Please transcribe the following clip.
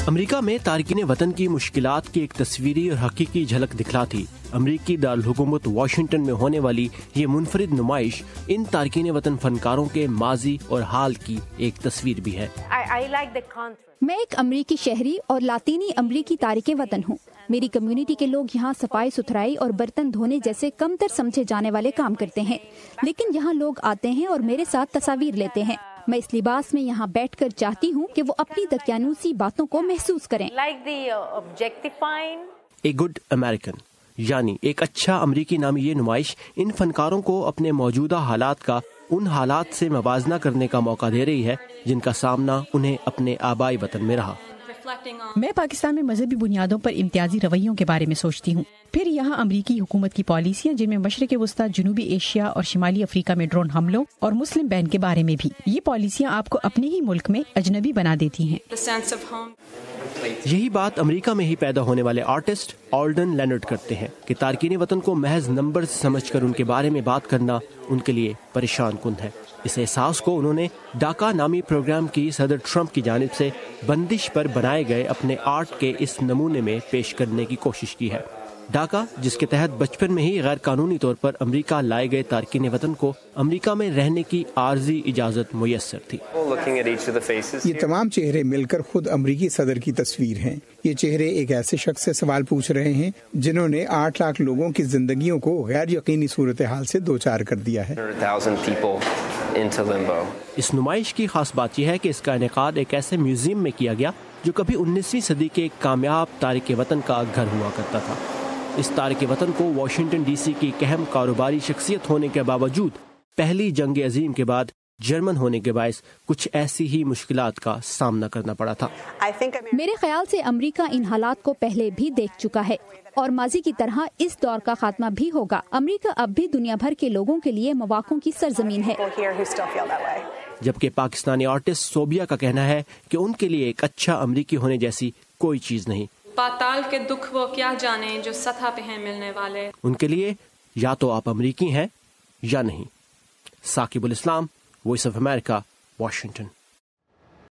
امریکہ میں تارکین وطن کی مشکلات کی ایک تصویری اور حقیقی جھلک دکھلاتی امریکی دارالحکومت واشنگٹن میں ہونے والی یہ منفرد نمائش ان تارکین وطن فنکاروں کے ماضی اور حال کی ایک تصویر بھی ہے۔ میں ایک امریکی شہری اور لاطینی امریکی تارکین وطن ہوں۔ میری کمیونٹی کے لوگ یہاں صفائی ستھرائی اور برتن دھونے جیسے کم تر سمجھے جانے والے کام کرتے ہیں، لیکن یہاں لوگ آتے ہیں اور میرے ساتھ تصاویر لیتے ہیں۔ میں اس لباس میں یہاں بیٹھ کر چاہتی ہوں کہ وہ اپنی دقیانوسی باتوں کو محسوس کریں۔ اے گڈ امریکن یعنی ایک اچھا امریکی نامی یہ نمائش ان فنکاروں کو اپنے موجودہ حالات کا ان حالات سے موازنہ کرنے کا موقع دے رہی ہے جن کا سامنا انہیں اپنے آبائی وطن میں رہا۔ میں پاکستان میں مذہبی بنیادوں پر امتیازی رویوں کے بارے میں سوچتی ہوں، پھر یہاں امریکی حکومت کی پالیسیاں جن میں مشرق وسطی، جنوبی ایشیا اور شمالی افریقہ میں ڈرون حملوں اور مسلم بین کے بارے میں بھی۔ یہ پالیسیاں آپ کو اپنے ہی ملک میں اجنبی بنا دیتی ہیں۔ یہی بات امریکہ میں ہی پیدا ہونے والے آرٹسٹ آلڈن لینارڈ کرتے ہیں کہ تارکین وطن کو محض نمبر سمجھ کر ان کے بارے میں بات کرنا ان کے لیے پریشان کن ہے۔ اس احساس کو انہوں نے ڈاکا نامی پروگرام کی صدر ٹرمپ کی جانب سے بندش پر بنائے گئے اپنے آرٹ کے اس نمونے میں پیش کرنے کی کوشش کی ہے۔ ڈاکا جس کے تحت بچپن میں ہی غیر قانونی طور پر امریکہ لائے گئے تارکین وطن کو امریکہ میں رہنے کی عارضی اجازت میسر تھی۔ یہ تمام چہرے مل کر خود امریکی صدر کی تصویر ہیں۔ یہ چہرے ایک ایسے شخص سے سوال پوچھ رہے ہیں جنہوں نے 8 لاکھ لوگوں کی زندگیوں کو غیر یقینی صورتحال سے دوچار کر دیا ہے۔ اس نمائش کی خاص بات یہ ہے کہ اس کا انعقاد ایک ایسے میوزیم میں کیا گیا جو کبھی 19ویں صدی کے ایک کامیاب تارک وطن کا گھر ہوا کرتا تھا۔ اس تارک وطن کو واشنگٹن ڈی سی کی ایک اہم کاروباری شخصیت ہونے کے باوجود پہلی جنگ عظیم کے بعد جرمن ہونے کے باعث کچھ ایسی ہی مشکلات کا سامنا کرنا پڑا تھا۔ میرے خیال سے امریکہ ان حالات کو پہلے بھی دیکھ چکا ہے اور ماضی کی طرح اس دور کا خاتمہ بھی ہوگا۔ امریکہ اب بھی دنیا بھر کے لوگوں کے لیے مواقعوں کی سرزمین ہے۔ جبکہ پاکستانی آرٹسٹ صوبیہ کا کہنا ہے کہ ان کے لیے ایک اچھا امریکی ہونے جیسی کوئی چیز نہیں۔ پاتال کے دکھ وہ کیا جانے جو سطح پہ ہیں ملنے والے۔ ان کے لیے یا تو آپ امریکی ہیں یا نہیں۔ ثاقب الاسلام، وائس آف امریکہ، واشنگٹن۔